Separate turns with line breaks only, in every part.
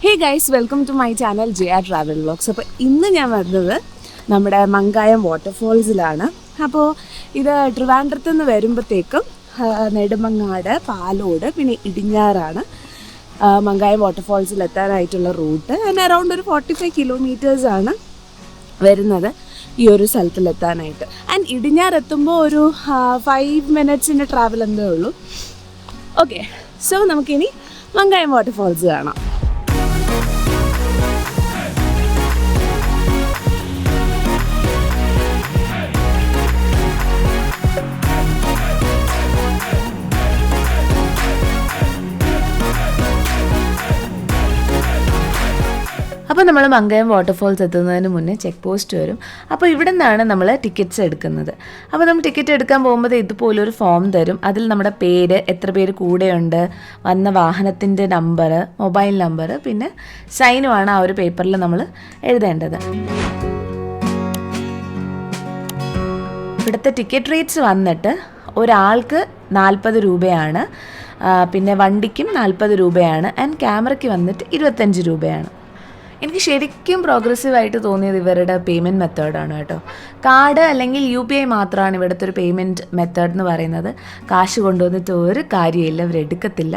Hey guys, welcome to my channel JR travel vlogs. അപ്പോൾ ഇന്ന് ഞാൻ വരുന്നത് നമ്മുടെ മങ്കായം വാട്ടർഫോൾസിലാണ്. അപ്പോൾ ഇത് ട്രിവാൻഡ്രത്ത് നിന്ന് വരുമ്പോഴത്തേക്കും നെടുമങ്ങാട്, പാലോട്, പിന്നെ ഇടിഞ്ഞാറാണ് മങ്കായം വാട്ടർഫോൾസിൽ എത്താനായിട്ടുള്ള റൂട്ട്. ആൻഡ് അറൗണ്ട് ഒരു 45 കിലോമീറ്റേഴ്സാണ് വരുന്നത് ഈ ഒരു സ്ഥലത്തിലെത്താനായിട്ട്. ആൻഡ് ഇടിഞ്ഞാർ എത്തുമ്പോൾ ഒരു 5 മിനിറ്റ്സിൻ്റെ ട്രാവൽ എന്തേ ഉള്ളൂ. ഓക്കെ, സോ നമുക്കിനി മങ്കായം വാട്ടർഫോൾസ് കാണാം. അപ്പോൾ നമ്മൾ മങ്കായം വാട്ടർഫോൾസ് എത്തുന്നതിന് മുന്നേ ചെക്ക് പോസ്റ്റ് വരും. അപ്പോൾ ഇവിടെ നിന്നാണ് നമ്മൾ ടിക്കറ്റ്സ് എടുക്കുന്നത്. അപ്പോൾ നമ്മൾ ടിക്കറ്റ് എടുക്കാൻ പോകുമ്പോൾ ഇതുപോലൊരു ഫോം തരും. അതിൽ നമ്മുടെ പേര്, എത്ര പേര് കൂടെയുണ്ട്, വന്ന വാഹനത്തിൻ്റെ നമ്പർ, മൊബൈൽ നമ്പർ, പിന്നെ സൈനുമാണ് ആ ഒരു പേപ്പറിൽ നമ്മൾ എഴുതേണ്ടത്. ഇവിടുത്തെ ടിക്കറ്റ് റേറ്റ്സ് വന്നിട്ട് ഒരാൾക്ക് 40 രൂപയാണ്, പിന്നെ വണ്ടിക്കും 40 രൂപയാണ്, ആൻഡ് ക്യാമറയ്ക്ക് വന്നിട്ട് 25 രൂപയാണ്. എനിക്ക് ശരിക്കും പ്രോഗ്രസീവായിട്ട് തോന്നിയത് ഇവരുടെ പേയ്മെൻറ്റ് മെത്തേഡാണ് കേട്ടോ. കാർഡ് അല്ലെങ്കിൽ UPI മാത്രമാണ് ഇവിടുത്തെ ഒരു പേയ്മെൻറ്റ് മെത്തേഡ് എന്ന് പറയുന്നത്. കാശ് കൊണ്ടുവന്നിട്ട് ഒരു കാര്യമില്ല, ഇവരെടുക്കത്തില്ല.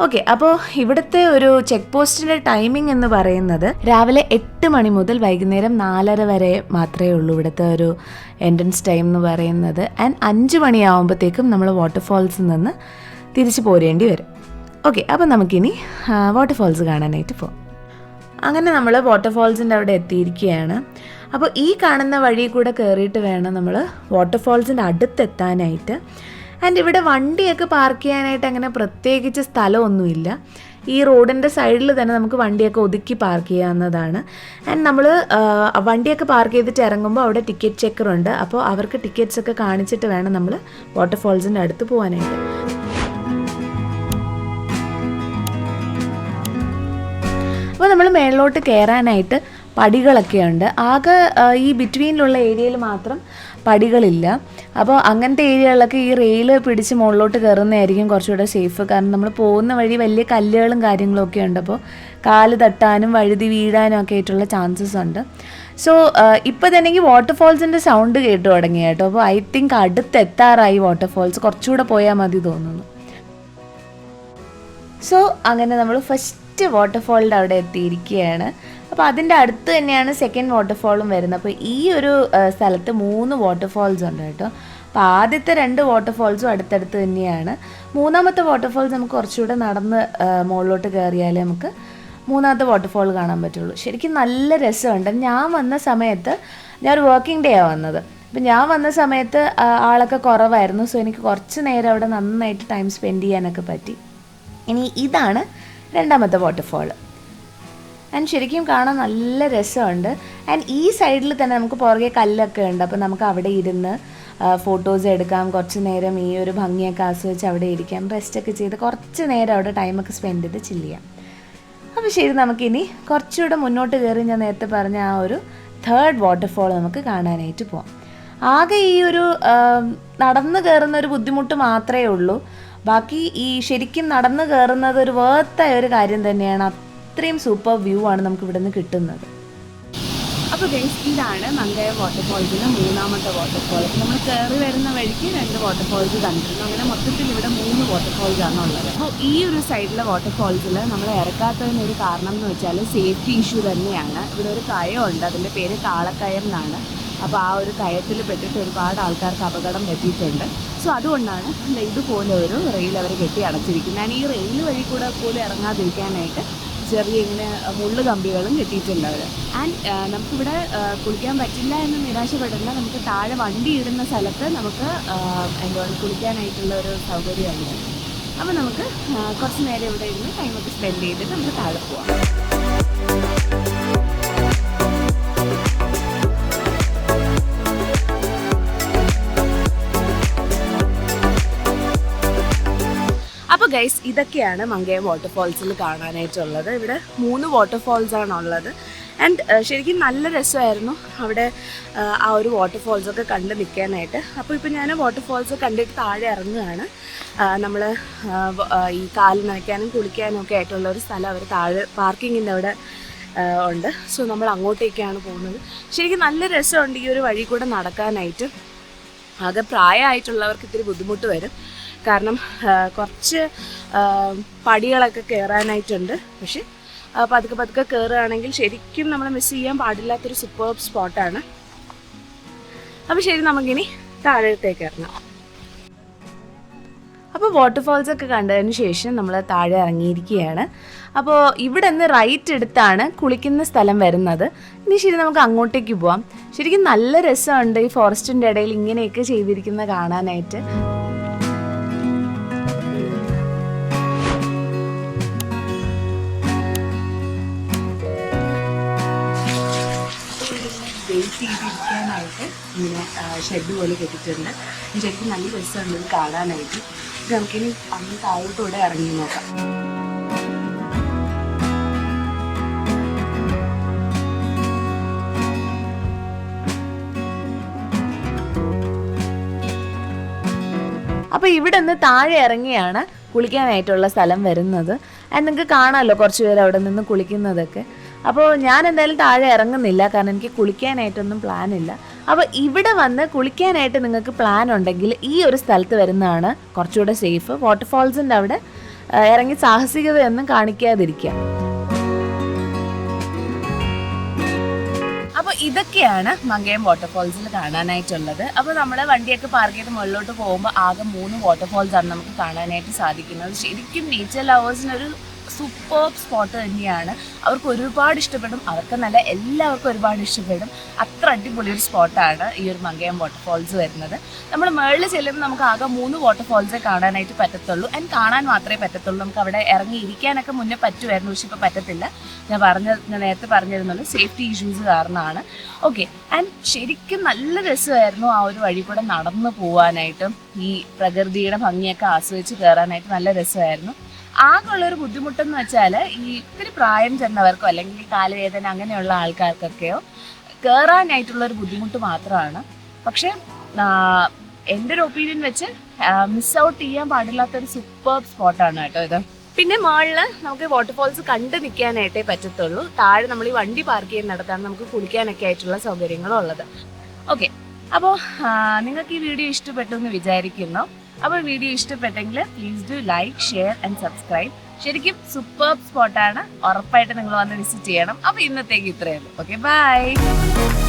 ഓക്കെ, അപ്പോൾ ഇവിടുത്തെ ഒരു ചെക്ക് പോസ്റ്റിൻ്റെ ടൈമിംഗ് എന്ന് പറയുന്നത് രാവിലെ 8 മണി മുതൽ വൈകുന്നേരം 4:30 വരെ മാത്രമേ ഉള്ളൂ ഇവിടുത്തെ ഒരു എൻട്രൻസ് ടൈം എന്ന് പറയുന്നത്. ആൻഡ് 5 മണിയാകുമ്പോഴത്തേക്കും നമ്മൾ വാട്ടർഫോൾസിൽ നിന്ന് തിരിച്ച് പോരേണ്ടി വരും. ഓക്കെ, അപ്പോൾ നമുക്കിനി വാട്ടർഫോൾസ് കാണാനായിട്ട് പോകാം. അങ്ങനെ നമ്മൾ വാട്ടർഫോൾസിൻ്റെ അവിടെ എത്തിയിരിക്കുകയാണ്. അപ്പോൾ ഈ കാണുന്ന വഴി കൂടെ കയറിയിട്ട് വേണം നമ്മൾ വാട്ടർഫോൾസിൻ്റെ അടുത്തെത്താനായിട്ട്. ആൻഡ് ഇവിടെ വണ്ടിയൊക്കെ പാർക്ക് ചെയ്യാനായിട്ട് അങ്ങനെ പ്രത്യേകിച്ച് സ്ഥലമൊന്നുമില്ല. ഈ റോഡിൻ്റെ സൈഡിൽ തന്നെ നമുക്ക് വണ്ടിയൊക്കെ ഒതുക്കി പാർക്ക് ചെയ്യാവുന്നതാണ്. ആൻഡ് നമ്മൾ വണ്ടിയൊക്കെ പാർക്ക് ചെയ്തിട്ട് ഇറങ്ങുമ്പോൾ അവിടെ ടിക്കറ്റ് ചെക്കറുണ്ട്. അപ്പോൾ അവർക്ക് ടിക്കറ്റ്സ് ഒക്കെ കാണിച്ചിട്ട് വേണം നമ്മൾ വാട്ടർഫോൾസിൻ്റെ അടുത്ത് പോകാനായിട്ട്. അപ്പോൾ നമ്മൾ മേളിലോട്ട് കയറാനായിട്ട് പടികളൊക്കെ ഉണ്ട്. ആകെ ഈ ബിറ്റ്വീനിലുള്ള ഏരിയയിൽ മാത്രം പടികളില്ല. അപ്പോൾ അങ്ങനത്തെ ഏരിയകളിലൊക്കെ ഈ റെയിൽ പിടിച്ച് മുകളിലോട്ട് കയറുന്നതായിരിക്കും കുറച്ചുകൂടെ സേഫ്. കാരണം നമ്മൾ പോകുന്ന വഴി വലിയ കല്ലുകളും കാര്യങ്ങളൊക്കെ ഉണ്ട്. അപ്പോൾ കാല് തട്ടാനും വഴുതി വീഴാനും ഒക്കെ ആയിട്ടുള്ള ചാൻസസ് ഉണ്ട്. സോ ഇപ്പോൾ തന്നെ ഈ വാട്ടർഫോൾസിൻ്റെ സൗണ്ട് കേട്ടു തുടങ്ങി കേട്ടോ. അപ്പോൾ ഐ തിങ്ക് അടുത്തെത്താറായി വാട്ടർഫോൾസ്, കുറച്ചുകൂടെ പോയാൽ മതി തോന്നുന്നു. സോ അങ്ങനെ നമ്മൾ ഫസ്റ്റ് വാട്ടർഫോളിൻ്റെ അവിടെ എത്തിയിരിക്കുകയാണ്. അപ്പോൾ അതിൻ്റെ അടുത്ത് തന്നെയാണ് സെക്കൻഡ് വാട്ടർഫോളും വരുന്നത്. അപ്പോൾ ഈ ഒരു സ്ഥലത്ത് 3 വാട്ടർഫോൾസ് ഉണ്ട് കേട്ടോ. അപ്പോൾ ആദ്യത്തെ 2 വാട്ടർഫോൾസും അടുത്തടുത്ത് തന്നെയാണ്. മൂന്നാമത്തെ വാട്ടർഫോൾസ് നമുക്ക് കുറച്ചുകൂടെ നടന്ന് മുകളിലോട്ട് കയറിയാലേ നമുക്ക് മൂന്നാമത്തെ വാട്ടർഫോൾ കാണാൻ പറ്റുള്ളൂ. ശരിക്കും നല്ല രസമുണ്ട്. ഞാൻ വന്ന സമയത്ത് ഞാനൊരു വർക്കിംഗ് ഡേ ആണ് വന്നത്. അപ്പോൾ ഞാൻ വന്ന സമയത്ത് ആളൊക്കെ കുറവായിരുന്നു. സോ എനിക്ക് കുറച്ച് നേരം അവിടെ നന്നായിട്ട് ടൈം സ്പെൻഡ് ചെയ്യാനൊക്കെ പറ്റി. ഇനി ഇതാണ് രണ്ടാമത്തെ വാട്ടർഫോൾ. ആൻഡ് ശരിക്കും കാണാൻ നല്ല രസമുണ്ട്. ആൻഡ് ഈ സൈഡിൽ തന്നെ നമുക്ക് പുറകെ കല്ലൊക്കെ ഉണ്ട്. അപ്പോൾ നമുക്ക് അവിടെ ഇരുന്ന് ഫോട്ടോസ് എടുക്കാം, കുറച്ച് നേരം ഈ ഒരു ഭംഗിയൊക്കെ ആസ്വദിച്ച് അവിടെ ഇരിക്കാം, റെസ്റ്റൊക്കെ ചെയ്ത് കുറച്ച് നേരം അവിടെ ടൈമൊക്കെ സ്പെൻഡ് ചെയ്ത് ചില്ല് ചെയ്യാം. അപ്പോൾ ശരി, നമുക്കിനി കുറച്ചുകൂടെ മുന്നോട്ട് കയറി ഞാൻ നേരത്തെ പറഞ്ഞ ആ ഒരു 3rd വാട്ടർഫോൾ നമുക്ക് കാണാനായിട്ട് പോകാം. ആകെ ഈ ഒരു നടന്ന് കയറുന്ന ഒരു ബുദ്ധിമുട്ട് മാത്രമേ ഉള്ളൂ. ബാക്കി ഈ ശരിക്കും നടന്ന് കയറുന്നത് ഒരു വേർത്തായ ഒരു കാര്യം തന്നെയാണ്. അത്രയും സൂപ്പർ വ്യൂ ആണ് നമുക്ക് ഇവിടെ നിന്ന് കിട്ടുന്നത്. അപ്പോൾ ഗൈസ്, ഇതാണ് മങ്കായം വാട്ടർഫോൾസിലെ 3ാമത്തെ വാട്ടർഫോൾ. നമ്മൾ കയറി വരുന്ന വഴിക്ക് 2 വാട്ടർഫോൾസ് കണ്ടിരുന്നു. അങ്ങനെ മൊത്തത്തിൽ ഇവിടെ 3 വാട്ടർഫോൾസാണ് ഉള്ളത്. അപ്പോൾ ഈ ഒരു സൈഡിലെ വാട്ടർഫോൾസിൽ നമ്മൾ ഇറക്കാത്തതിനൊരു കാരണം എന്ന് വെച്ചാൽ സേഫ്റ്റി ഇഷ്യൂ തന്നെയാണ്. ഇവിടെ ഒരു കയമുണ്ട്, അതിൻ്റെ പേര് കാളക്കയം എന്നാണ്. അപ്പോൾ ആ ഒരു കയത്തിൽ പെട്ടിട്ട് ഒരുപാട് ആൾക്കാർക്ക് അപകടം പറ്റിയിട്ടുണ്ട്. സോ അതുകൊണ്ടാണ് ഇതുപോലെ ഒരു റെയിൽ അവർ കെട്ടി അടച്ചിരിക്കുന്നത്. ഞാൻ ഈ റെയിൽ വഴി കൂടെ പോലും ഇറങ്ങാതിരിക്കാനായിട്ട് ചെറിയ ഇങ്ങനെ മുള്ളു കമ്പികളും കെട്ടിയിട്ടുണ്ട് അവർ. ആൻഡ് നമുക്കിവിടെ കുളിക്കാൻ പറ്റില്ല എന്ന് നിരാശപ്പെടില്ല. നമുക്ക് താഴെ വണ്ടി ഇടുന്ന സ്ഥലത്ത് നമുക്ക് കുളിക്കാനായിട്ടുള്ള ഒരു സൗകര്യമുണ്ട്. അപ്പോൾ നമുക്ക് കുറച്ച് നേരം ഇവിടെ ഇരുന്ന് ടൈമൊക്കെ സ്പെൻഡ് ചെയ്തിട്ട് നമുക്ക് താഴെ പോവാം. അപ്പോൾ ഗൈസ്, ഇതൊക്കെയാണ് മങ്കായം വാട്ടർഫോൾസിൽ കാണാനായിട്ടുള്ളത്. ഇവിടെ 3 വാട്ടർഫോൾസാണ് ഉള്ളത്.
ആൻഡ് ശരിക്കും നല്ല രസമായിരുന്നു അവിടെ ആ ഒരു വാട്ടർഫോൾസൊക്കെ കണ്ട് നിൽക്കാനായിട്ട്. അപ്പോൾ ഇപ്പോൾ ഞാൻ വാട്ടർഫോൾസ് കണ്ടിട്ട് താഴെ ഇറങ്ങുകയാണ്. നമ്മൾ ഈ കാല് നനയ്ക്കാനും കുളിക്കാനും ഒക്കെ ആയിട്ടുള്ള ഒരു സ്ഥലം അവർ താഴെ പാർക്കിങ്ങിൻ്റെ അവിടെ ഉണ്ട്. സോ നമ്മൾ അങ്ങോട്ടേക്കാണ് പോകുന്നത്. ശരിക്കും നല്ല രസമുണ്ട് ഈ ഒരു വഴി കൂടെ നടക്കാനായിട്ട്. ആകെ പ്രായമായിട്ടുള്ളവർക്ക് ഇത്തിരി ബുദ്ധിമുട്ട് വരും, കാരണം കുറച്ച് പടികളൊക്കെ കയറാനായിട്ടുണ്ട്. പക്ഷെ പതുക്കെ കയറുകയാണെങ്കിൽ ശരിക്കും നമ്മൾ മിസ് ചെയ്യാൻ പാടില്ലാത്തൊരു സൂപ്പർബ് സ്പോട്ടാണ്. അപ്പോൾ ശരി, നമുക്കിനി താഴത്തേക്ക് ഇറങ്ങാം. അപ്പോൾ വാട്ടർഫോൾസൊക്കെ കണ്ടതിന് ശേഷം നമ്മൾ താഴെ ഇറങ്ങിയിരിക്കുകയാണ്. അപ്പോൾ ഇവിടെ നിന്ന് റൈറ്റ് എടുത്താണ് കുളിക്കുന്ന സ്ഥലം വരുന്നത്. ഇനി ശരി, നമുക്ക് അങ്ങോട്ടേക്ക് പോവാം. ശരിക്കും നല്ല രസമുണ്ട് ഈ ഫോറസ്റ്റിൻ്റെ ഇടയിൽ ഇങ്ങനെയൊക്കെ ചെയ്തിരിക്കുന്ന കാണാനായിട്ട്. വെയിറ്റ് ചെയ്തിരിക്കാനായിട്ട് ഇങ്ങനെ ഷെഡ് പോലെ കെട്ടിയിട്ടുണ്ട്. ശരിക്കും നല്ല രസമുണ്ട് ഇത് കാണാനായിട്ട്. നമുക്കിനി അങ്ങ് താഴോട്ടൂടെ ഇറങ്ങി നോക്കാം. അപ്പോൾ ഇവിടെ നിന്ന് താഴെ ഇറങ്ങിയാണ് കുളിക്കാനായിട്ടുള്ള സ്ഥലം വരുന്നത്. ആൻഡ് നിങ്ങൾക്ക് കാണാമല്ലോ കുറച്ച് പേര് അവിടെ നിന്ന് കുളിക്കുന്നതൊക്കെ. അപ്പോൾ ഞാൻ എന്തായാലും താഴെ ഇറങ്ങുന്നില്ല, കാരണം എനിക്ക് കുളിക്കാനായിട്ടൊന്നും പ്ലാനില്ല. അപ്പോൾ ഇവിടെ വന്ന് കുളിക്കാനായിട്ട് നിങ്ങൾക്ക് പ്ലാൻ ഉണ്ടെങ്കിൽ ഈ ഒരു സ്ഥലത്ത് വരുന്നതാണ് കുറച്ചുകൂടെ സേഫ്. വാട്ടർഫോൾസിൻ്റെ അവിടെ ഇറങ്ങി സാഹസികതയൊന്നും കാണിക്കാതിരിക്കുക. അപ്പോൾ ഇതൊക്കെയാണ് മങ്കയം വാട്ടർഫോൾസിൽ കാണാനായിട്ടുള്ളത്. അപ്പോൾ നമ്മൾ വണ്ടിയൊക്കെ പാർക്ക് ചെയ്ത് മുകളിലോട്ട് പോകുമ്പോൾ ആകെ 3 വാട്ടർഫോൾസാണ് നമുക്ക് കാണാനായിട്ട് സാധിക്കുന്നത്. ശരിക്കും നേച്ചർ ലവേഴ്സിനൊരു സൂപ്പർബ് സ്പോട്ട് തന്നെയാണ്. അവർക്ക് ഒരുപാട് ഇഷ്ടപ്പെടും, അവർക്കെന്നല്ല എല്ലാവർക്കും ഒരുപാട് ഇഷ്ടപ്പെടും. അത്ര അടിപൊളി ഒരു സ്പോട്ടാണ് ഈ ഒരു മങ്കയം വാട്ടർഫോൾസ് വരുന്നത്. നമ്മൾ മുകളിൽ ചെല്ലുമ്പോൾ നമുക്ക് ആകെ 3 വാട്ടർഫോൾസേ കാണാനായിട്ട് പറ്റത്തുള്ളൂ. ആൻഡ് കാണാൻ മാത്രമേ പറ്റത്തുള്ളൂ. നമുക്ക് അവിടെ ഇറങ്ങി ഇരിക്കാനൊക്കെ മുന്നേ പറ്റുമായിരുന്നു, പക്ഷെ ഇപ്പോൾ പറ്റത്തില്ല. ഞാൻ നേരത്തെ പറഞ്ഞിരുന്നത് സേഫ്റ്റി ഇഷ്യൂസ് കാരണമാണ്. ഓക്കെ, ആൻഡ് ശരിക്കും നല്ല രസമായിരുന്നു ആ ഒരു വഴി കൂടെ നടന്നു പോകാനായിട്ടും ഈ പ്രകൃതിയുടെ ഭംഗിയൊക്കെ ആസ്വദിച്ച് കയറാനായിട്ട് നല്ല രസമായിരുന്നു. ആകെയുള്ളൊരു ബുദ്ധിമുട്ടെന്ന് വെച്ചാൽ ഈ ഇത്തിരി പ്രായം ചെന്നവർക്കോ അല്ലെങ്കിൽ കാലുവേദന അങ്ങനെയുള്ള ആൾക്കാർക്കൊക്കെയോ കയറാനായിട്ടുള്ളൊരു ബുദ്ധിമുട്ട് മാത്രമാണ്. പക്ഷേ എൻ്റെ ഒരു ഒപ്പീനിയൻ വെച്ച് മിസ് ഔട്ട് ചെയ്യാൻ പാടില്ലാത്തൊരു സൂപ്പർബ് സ്പോട്ടാണ് കേട്ടോ ഇത്. പിന്നെ മുകളിൽ നമുക്ക് വാട്ടർഫോൾസ് കണ്ട് നിൽക്കാനായിട്ടേ പറ്റത്തുള്ളൂ. താഴെ നമ്മൾ ഈ വണ്ടി പാർക്ക് ചെയ്യുന്നിടത്താണ് നമുക്ക് കുളിക്കാനൊക്കെ ആയിട്ടുള്ള സൗകര്യങ്ങളും ഉള്ളത്. ഓക്കെ, അപ്പോൾ നിങ്ങൾക്ക് ഈ വീഡിയോ ഇഷ്ടപ്പെട്ടു എന്ന് വിചാരിക്കുന്നു. അപ്പോൾ വീഡിയോ ഇഷ്ടപ്പെട്ടെങ്കിൽ please do like, share and subscribe. ശരിക്കും സൂപ്പർബ് സ്പോട്ടാണ്, ഉറപ്പായിട്ട് നിങ്ങൾ വന്ന് വിസിറ്റ് ചെയ്യണം. അപ്പോൾ ഇന്നത്തേക്ക് ഇത്രയേ ഉള്ളൂ. Okay, by.